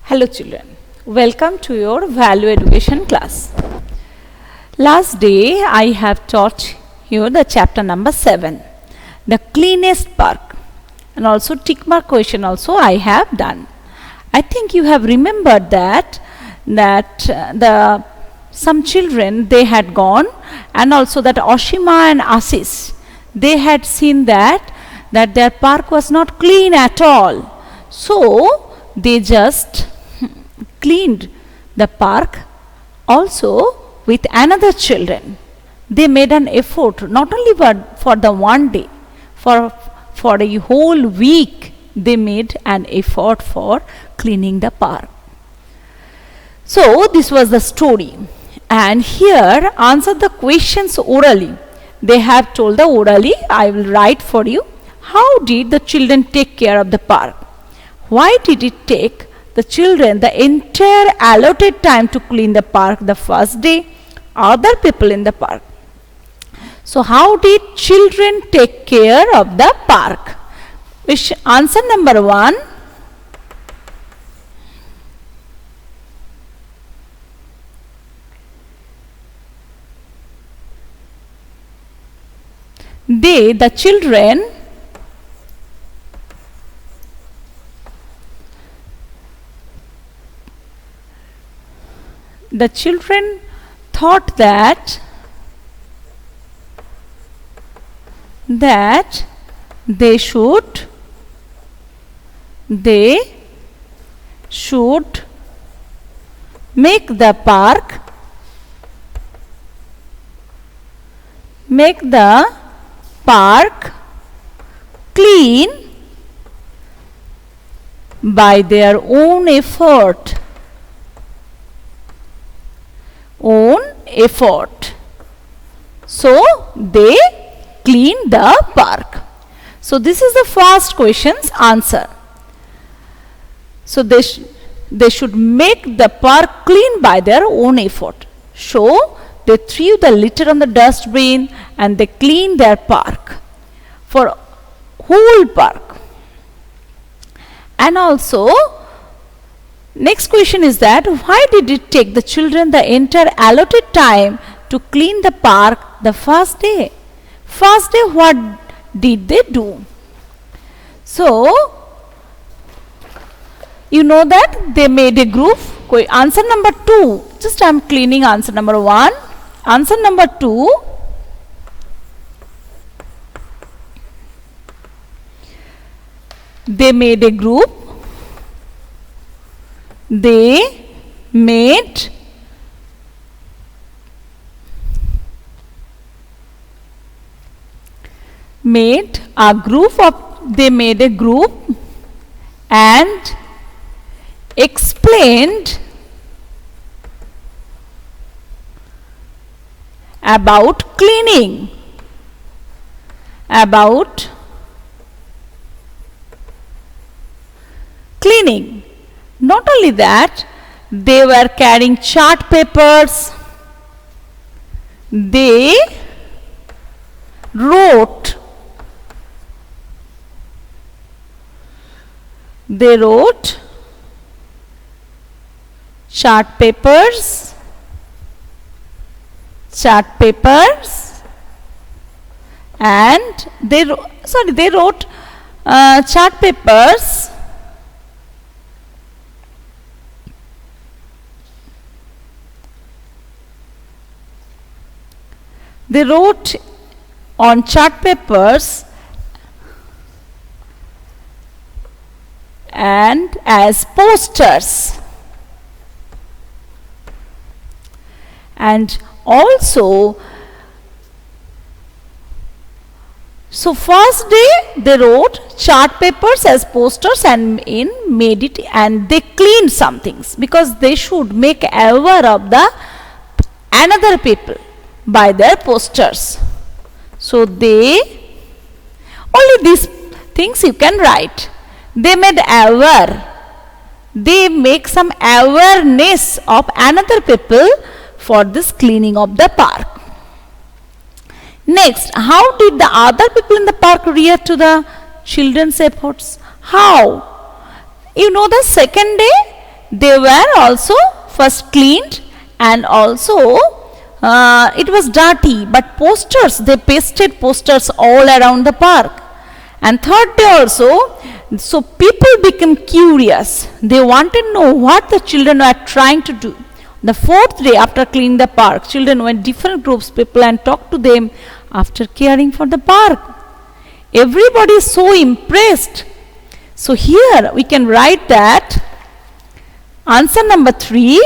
Hello children, welcome to your value education class. Last day I have taught you the chapter number 7, the cleanest park, and also tick mark question also I have done. I think you have remembered that the some children they had gone, and also that Oshima and Asis they had seen that their park was not clean at all. So they just cleaned the park also with another children. They made an effort not only for the one day, for a whole week they made an effort for cleaning the park. So this was the story, and here answer the questions orally. They have told the orally. I will write for you. How did the children take care of the park? Why did it take the children the entire allotted time to clean the park the first day? Other people in the park. So how did children take care of the park? Which answer number 1. The children thought that they should make the park clean by their own effort. So they clean the park. So this is the first question's answer. So they should make the park clean by their own effort. So they threw the litter on the dustbin and they cleaned their park for whole park. And also next question is that why did it take the children the entire allotted time to clean the park the first day? First day what did they do? So you know that they made a group. Answer number 2. Just I am cleaning answer number 1. Answer number 2. They made a group. They made a group and explained about cleaning. Not only that, they were carrying chart papers. They wrote chart papers and they wrote chart papers They wrote on chart papers and as posters. And also, so first day they wrote chart papers as posters and made it, and they cleaned some things because they should make aware of the another people by their posters. So they only these things you can write. They made aware. They make some awareness of another people for this cleaning of the park. Next, how did the other people in the park react to the children's efforts? How? You know, the second day they were also first cleaned, and also it was dirty, but posters, they pasted posters all around the park. And third day also, so people became curious. They wanted to know what the children were trying to do. The fourth day after cleaning the park, children went different groups, people, and talked to them after caring for the park. Everybody is so impressed. So here we can write that answer number 3.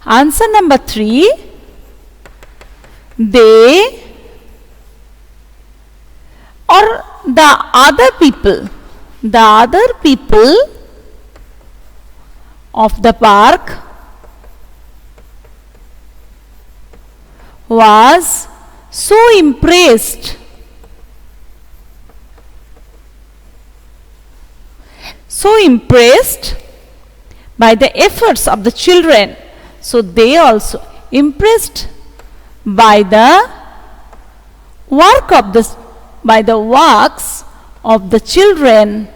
Answer number 3, they or the other people of the park was so impressed by the efforts of the children. So they also impressed by the works of the children.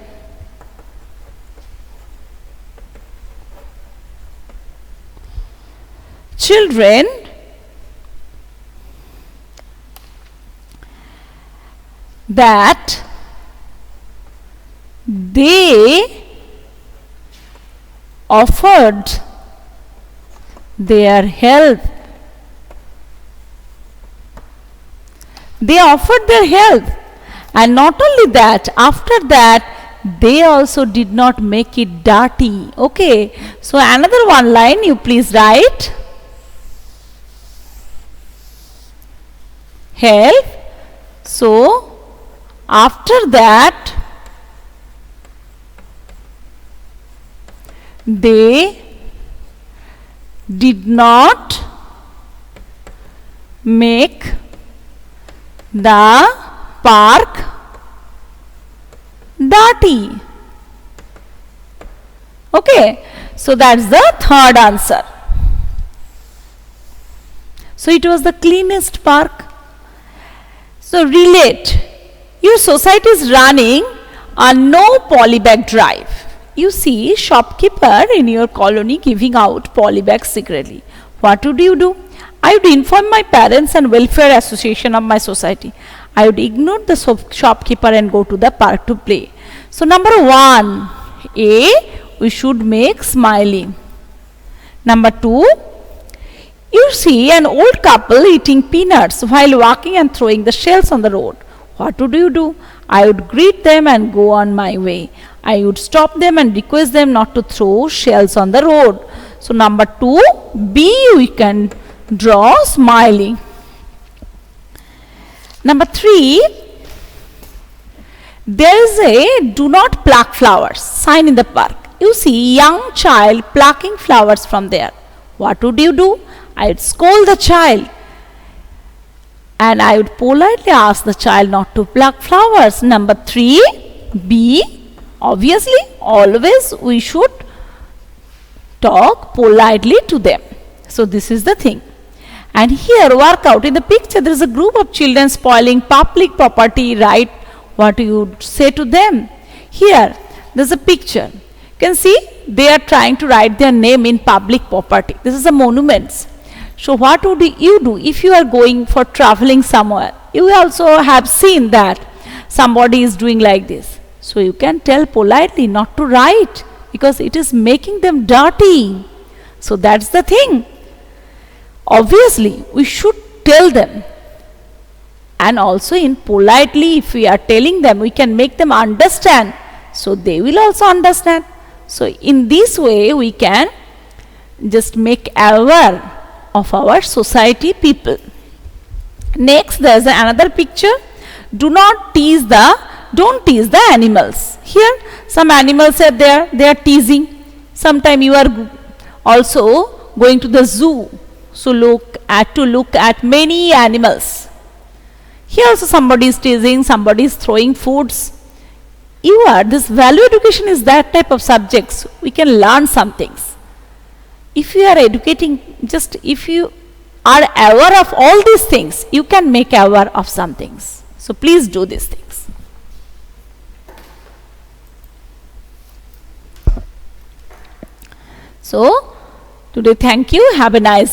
That they offered their help. And not only that, after that they also did not make it dirty. Okay, so another one line you please write. Help. So after that they did not make the park dirty. Okay, so that's the third answer. So it was the cleanest park. So relate. Your society is running a no polybag drive. You see shopkeeper in your colony giving out polybags secretly. What would you do? I would inform my parents and welfare association of my society. I would ignore the shopkeeper and go to the park to play. So number 1, A, we should make smiley. Number 2, you see an old couple eating peanuts while walking and throwing the shells on the road. What would you do? I would greet them and go on my way. I would stop them and request them not to throw shells on the road. So number 2, B, we can draw smiley. Number 3, there is a do not pluck flowers sign in the park. You see young child plucking flowers from there. What would you do? I would scold the child and I would politely ask the child not to pluck flowers. Number 3, B, obviously always we should talk politely to them. So this is the thing. And here work out in the picture there is a group of children spoiling public property, right? What you would say to them? Here there is a picture. You can see they are trying to write their name in public property. This is a monuments. So what would you do if you are going for traveling somewhere? You also have seen that somebody is doing like this. So you can tell politely not to write because it is making them dirty. So that's the thing. Obviously we should tell them, and also in politely if we are telling them we can make them understand, so they will also understand. So in this way we can just make aware of our society people. Next there is another picture. Don't tease the animals. Here some animals are there, they are teasing. Sometime you are also going to the zoo, so look at many animals. Here also somebody is teasing, somebody is throwing foods. This value education is that type of subjects. We can learn some things. If you are educating, just if you are aware of all these things, you can make aware of some things. So please do these things. So today, thank you. Have a nice